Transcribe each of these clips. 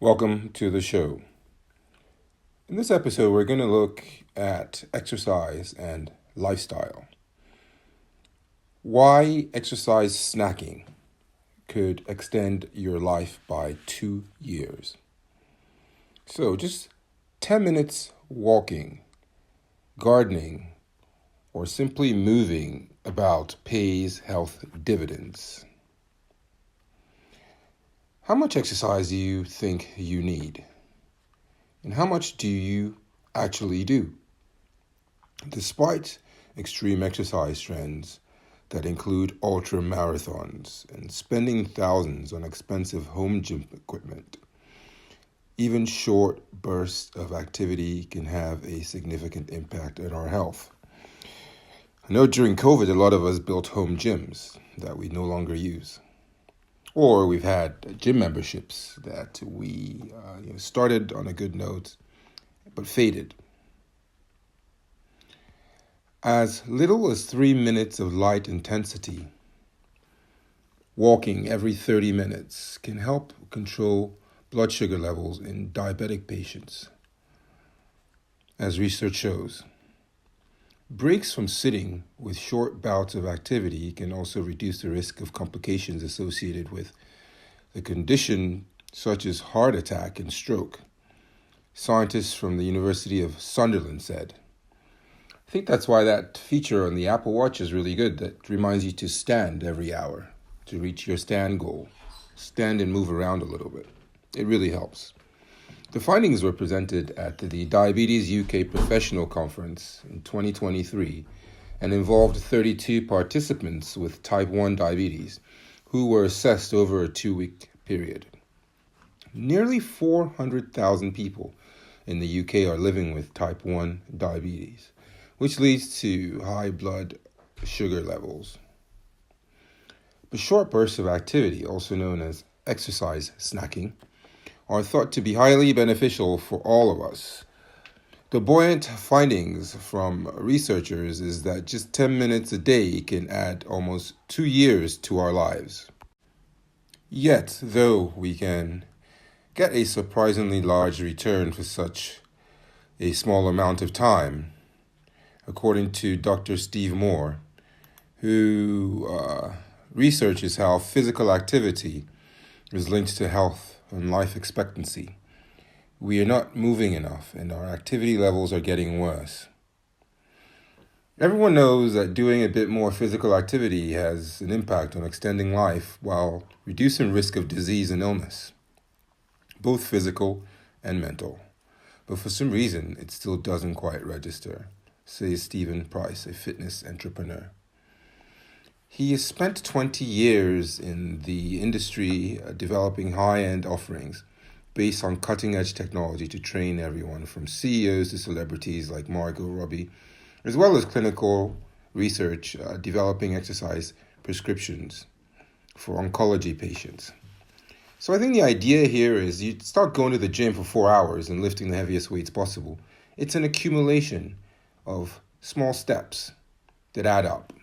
Welcome to the show. In this episode, we're going to look at exercise and lifestyle. Why exercise snacking could extend your life by 2 years. So, just 10 minutes walking, gardening, or simply moving about pays health dividends. How much exercise do you think you need? And how much do you actually do? Despite extreme exercise trends that include ultra marathons and spending thousands on expensive home gym equipment, even short bursts of activity can have a significant impact on our health. I know during COVID, a lot of us built home gyms that we no longer use. Or we've had gym memberships that we started on a good note, but faded. As little as 3 minutes of light intensity, walking every 30 minutes can help control blood sugar levels in diabetic patients. As research shows, breaks from sitting with short bouts of activity can also reduce the risk of complications associated with the condition such as heart attack and stroke, scientists from the University of Sunderland said. I think that's why that feature on the Apple Watch is really good, that reminds you to stand every hour to reach your stand goal. Stand and move around a little bit. It really helps. The findings were presented at the Diabetes UK Professional Conference in 2023 and involved 32 participants with type 1 diabetes who were assessed over a 2-week period. Nearly 400,000 people in the UK are living with type 1 diabetes, which leads to high blood sugar levels. But short bursts of activity, also known as exercise snacking, are thought to be highly beneficial for all of us. The buoyant findings from researchers is that just 10 minutes a day can add almost 2 years to our lives. Yet, though we can get a surprisingly large return for such a small amount of time, according to Dr. Steve Moore, who researches how physical activity is linked to health and life expectancy. We are not moving enough and our activity levels are getting worse. Everyone knows that doing a bit more physical activity has an impact on extending life while reducing risk of disease and illness, both physical and mental. But for some reason, it still doesn't quite register, says Stephen Price, a fitness entrepreneur. He has spent 20 years in the industry developing high-end offerings based on cutting-edge technology to train everyone from CEOs to celebrities like Margot Robbie, as well as clinical research developing exercise prescriptions for oncology patients. So I think the idea here is you start going to the gym for 4 hours and lifting the heaviest weights possible. It's an accumulation of small steps that add up.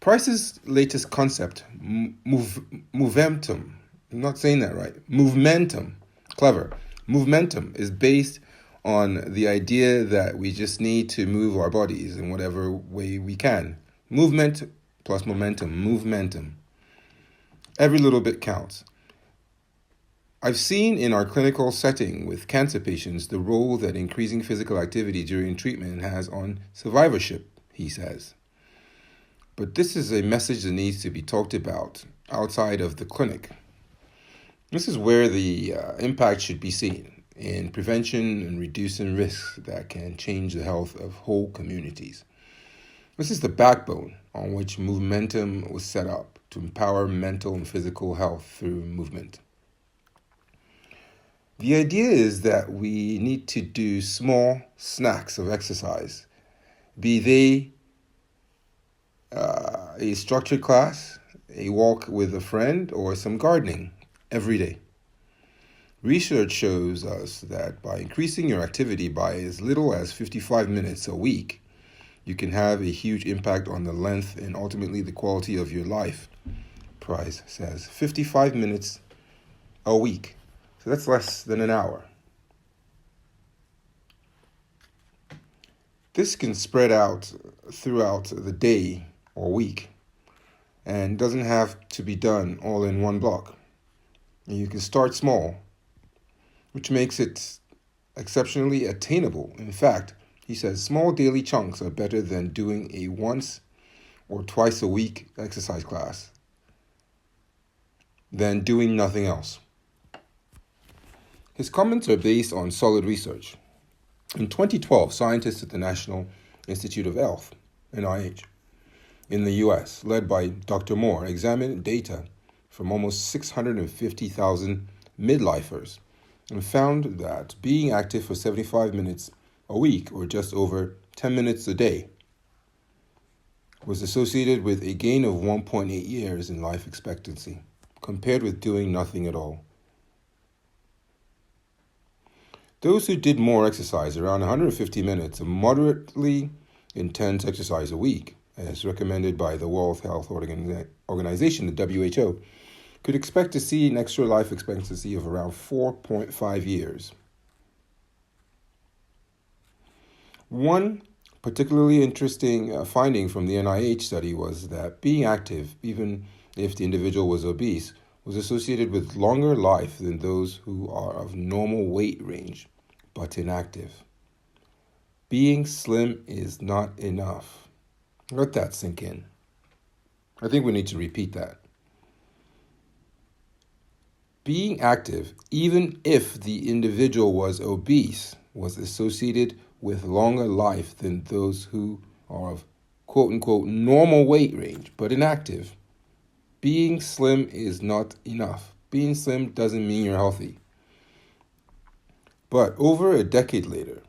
Price's latest concept, Movementum, I'm not saying that right, Movementum, clever. Movementum is based on the idea that we just need to move our bodies in whatever way we can. Movement plus momentum. Every little bit counts. I've seen in our clinical setting with cancer patients the role that increasing physical activity during treatment has on survivorship, he says. But this is a message that needs to be talked about outside of the clinic. This is where the impact should be seen in prevention and reducing risks that can change the health of whole communities. This is the backbone on which Movementum was set up to empower mental and physical health through movement. The idea is that we need to do small snacks of exercise, be they a structured class, a walk with a friend, or some gardening every day. Research shows us that by increasing your activity by as little as 55 minutes a week, you can have a huge impact on the length and ultimately the quality of your life. Price says 55 minutes a week. So that's less than an hour. This can spread out throughout the day or week and doesn't have to be done all in one block. You can start small, which makes it exceptionally attainable. In fact, he says small daily chunks are better than doing a once or twice a week exercise class than doing nothing else. His comments are based on solid research. In 2012, scientists at the National Institute of Health, NIH, in the US, led by Dr. Moore, examined data from almost 650,000 midlifers and found that being active for 75 minutes a week, or just over 10 minutes a day, was associated with a gain of 1.8 years in life expectancy, compared with doing nothing at all. Those who did more exercise, around 150 minutes of moderately intense exercise a week, as recommended by the World Health Organization, the WHO, could expect to see an extra life expectancy of around 4.5 years. One particularly interesting finding from the NIH study was that being active, even if the individual was obese, was associated with longer life than those who are of normal weight range, but inactive. Being slim is not enough. Let that sink in. I think we need to repeat that. Being active, even if the individual was obese, was associated with longer life than those who are of quote-unquote normal weight range, but inactive. Being slim is not enough. Being slim doesn't mean you're healthy. But over a decade later,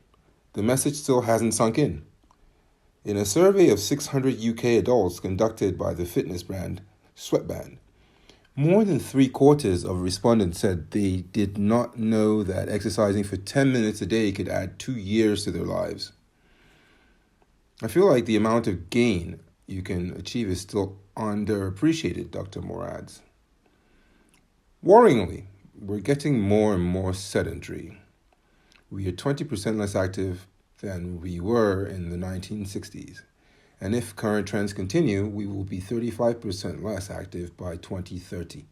the message still hasn't sunk in. In a survey of 600 UK adults conducted by the fitness brand Sweatband, more than 3/4 of respondents said they did not know that exercising for 10 minutes a day could add 2 years to their lives. I feel like the amount of gain you can achieve is still underappreciated, Dr. Moore adds. Worryingly, we're getting more and more sedentary. We are 20% less active than we were in the 1960s. And if current trends continue, we will be 35% less active by 2030,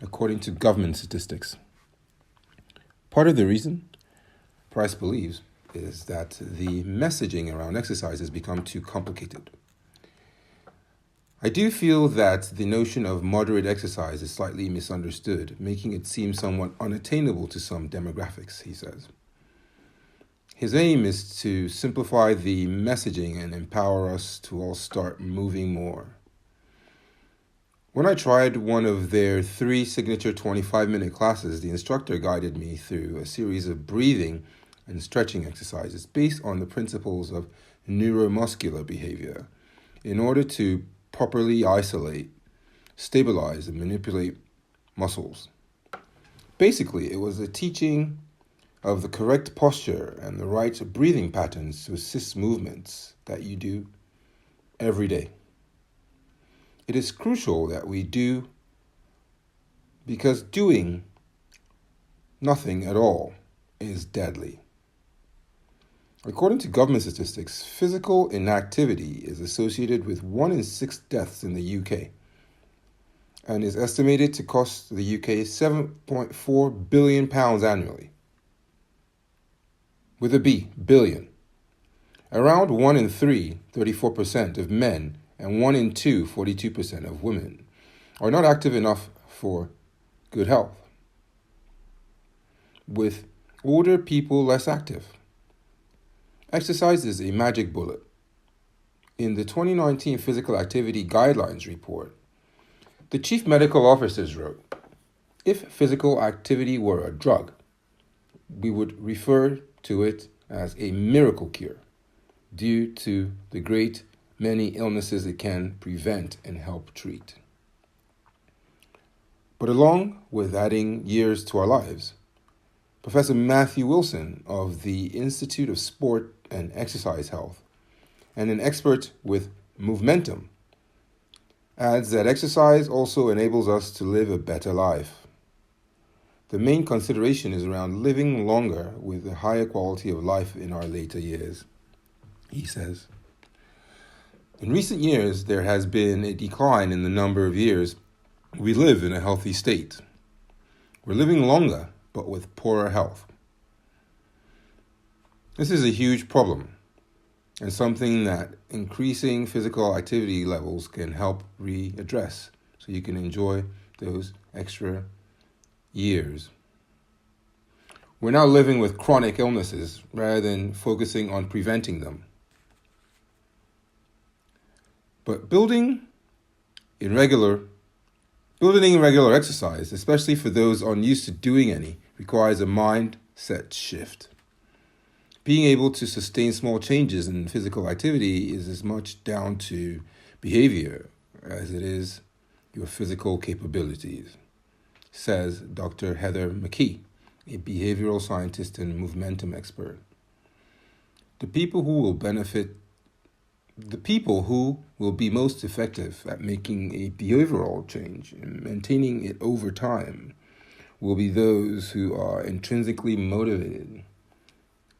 according to government statistics. Part of the reason, Price believes, is that the messaging around exercise has become too complicated. I do feel that the notion of moderate exercise is slightly misunderstood, making it seem somewhat unattainable to some demographics, he says. His aim is to simplify the messaging and empower us to all start moving more. When I tried one of their 3 signature 25-minute classes, the instructor guided me through a series of breathing and stretching exercises based on the principles of neuromuscular behavior in order to properly isolate, stabilize, and manipulate muscles. Basically, it was a teaching of the correct posture and the right breathing patterns to assist movements that you do every day. It is crucial that we do, because doing nothing at all is deadly. According to government statistics, physical inactivity is associated with 1 in 6 deaths in the UK and is estimated to cost the UK £7.4 billion annually. With a B, billion. Around 1 in 3, 34% of men, and 1 in 2, 42% of women, are not active enough for good health, with older people less active. Exercise is a magic bullet. In the 2019 Physical Activity Guidelines report, the chief medical officers wrote, "If physical activity were a drug, we would refer to it as a miracle cure due to the great many illnesses it can prevent and help treat." But along with adding years to our lives, Professor Matthew Wilson of the Institute of Sport and Exercise Health, and an expert with Movementum, adds that exercise also enables us to live a better life. The main consideration is around living longer with a higher quality of life in our later years, he says. In recent years, there has been a decline in the number of years we live in a healthy state. We're living longer, but with poorer health. This is a huge problem, and something that increasing physical activity levels can help readdress, so you can enjoy those extra years. We're now living with chronic illnesses rather than focusing on preventing them. But building in regular exercise, especially for those unused to doing any, requires a mindset shift. Being able to sustain small changes in physical activity is as much down to behavior as it is your physical capabilities, says Dr. Heather McKee, a behavioral scientist and momentum expert. The people who will be most effective at making a behavioral change and maintaining it over time will be those who are intrinsically motivated.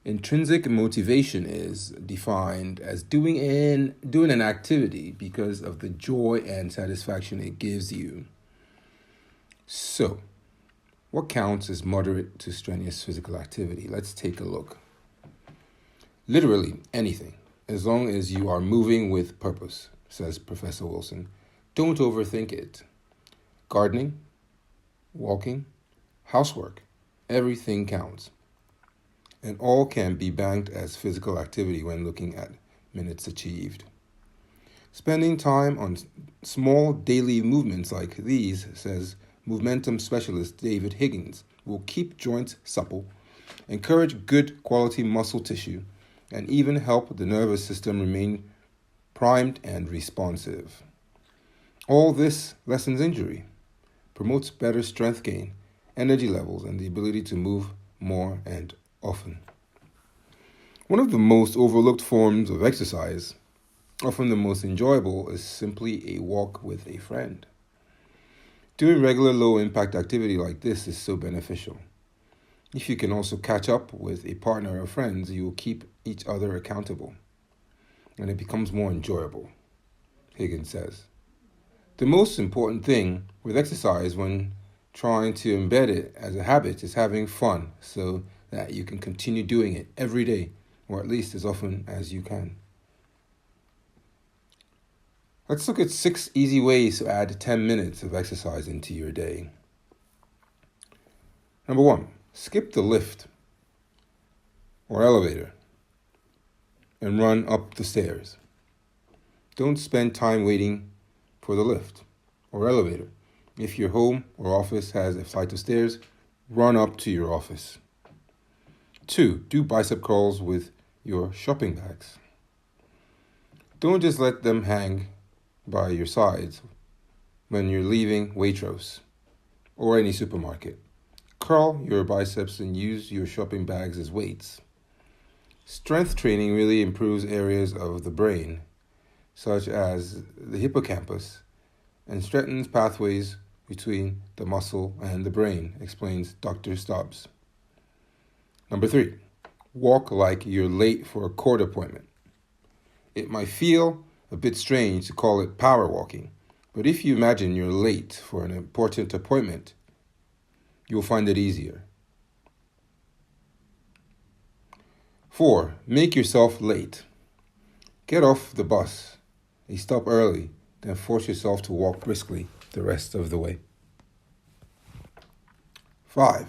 Intrinsic motivation is defined as doing an activity because of the joy and satisfaction it gives you. So, what counts as moderate to strenuous physical activity? Let's take a look. Literally anything, as long as you are moving with purpose, says Professor Wilson. Don't overthink it. Gardening, walking, housework, everything counts. And all can be banked as physical activity when looking at minutes achieved. Spending time on small daily movements like these, says momentum specialist David Higgins, will keep joints supple, encourage good quality muscle tissue, and even help the nervous system remain primed and responsive. All this lessens injury, promotes better strength gain, energy levels, and the ability to move more and often. One of the most overlooked forms of exercise, often the most enjoyable, is simply a walk with a friend. Doing regular low-impact activity like this is so beneficial. If you can also catch up with a partner or friends, you will keep each other accountable, and it becomes more enjoyable, Higgins says. The most important thing with exercise when trying to embed it as a habit is having fun so that you can continue doing it every day, or at least as often as you can. Let's look at 6 easy ways to add 10 minutes of exercise into your day. Number 1, skip the lift or elevator and run up the stairs. Don't spend time waiting for the lift or elevator. If your home or office has a flight of stairs, run up to your office. 2, do bicep curls with your shopping bags. Don't just let them hang by your sides when you're leaving Waitrose or any supermarket. Curl your biceps and use your shopping bags as weights. Strength training really improves areas of the brain, such as the hippocampus, and strengthens pathways between the muscle and the brain, explains Dr. Stubbs. Number 3, walk like you're late for a court appointment. It might feel a bit strange to call it power walking, but if you imagine you're late for an important appointment, you'll find it easier. 4, make yourself late. Get off the bus a stop early, then force yourself to walk briskly the rest of the way. 5,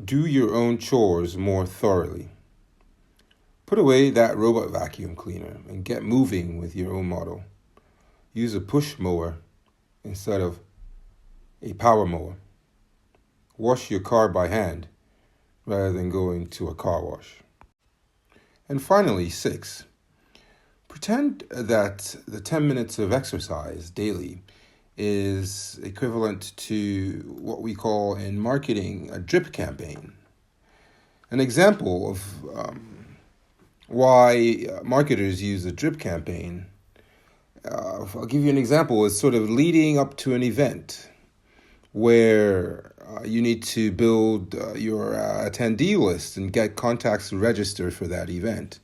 do your own chores more thoroughly. Put away that robot vacuum cleaner and get moving with your own model. Use a push mower instead of a power mower. Wash your car by hand rather than going to a car wash. And finally, 6, pretend that the 10 minutes of exercise daily is equivalent to what we call in marketing a drip campaign. An example of why marketers use a drip campaign, I'll give you an example, is sort of leading up to an event where you need to build your attendee list and get contacts to register for that event.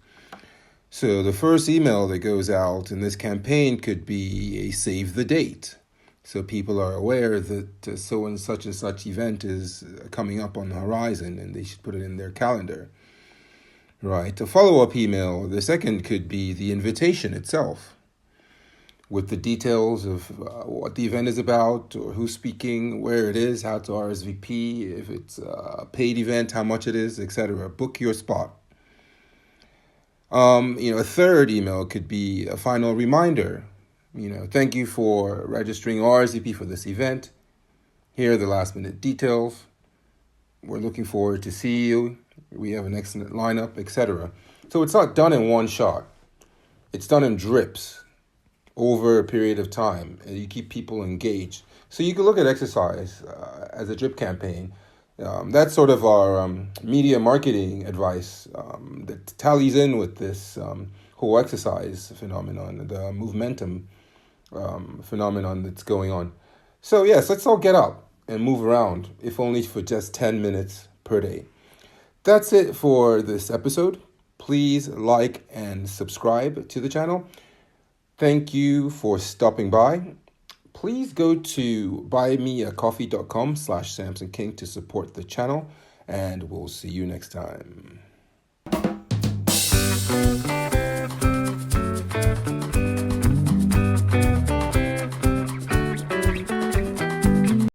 So the first email that goes out in this campaign could be a save the date. So people are aware that so and such event is coming up on the horizon and they should put it in their calendar. Right. A follow-up email, the second could be the invitation itself with the details of what the event is about or who's speaking, where it is, how to RSVP, if it's a paid event, how much it is, etc. Book your spot. A third email could be a final reminder. Thank you for registering RSVP for this event. Here are the last minute details. We're looking forward to see you. We have an excellent lineup, etc. So it's not done in one shot. It's done in drips over a period of time, and you keep people engaged. So you can look at exercise as a drip campaign. That's sort of our media marketing advice that tallies in with this whole exercise phenomenon, the momentum phenomenon that's going on. So yes, let's all get up and move around, if only for just 10 minutes per day. That's it for this episode. Please like and subscribe to the channel. Thank you for stopping by. Please go to buymeacoffee.com/Samson King to support the channel, and we'll see you next time.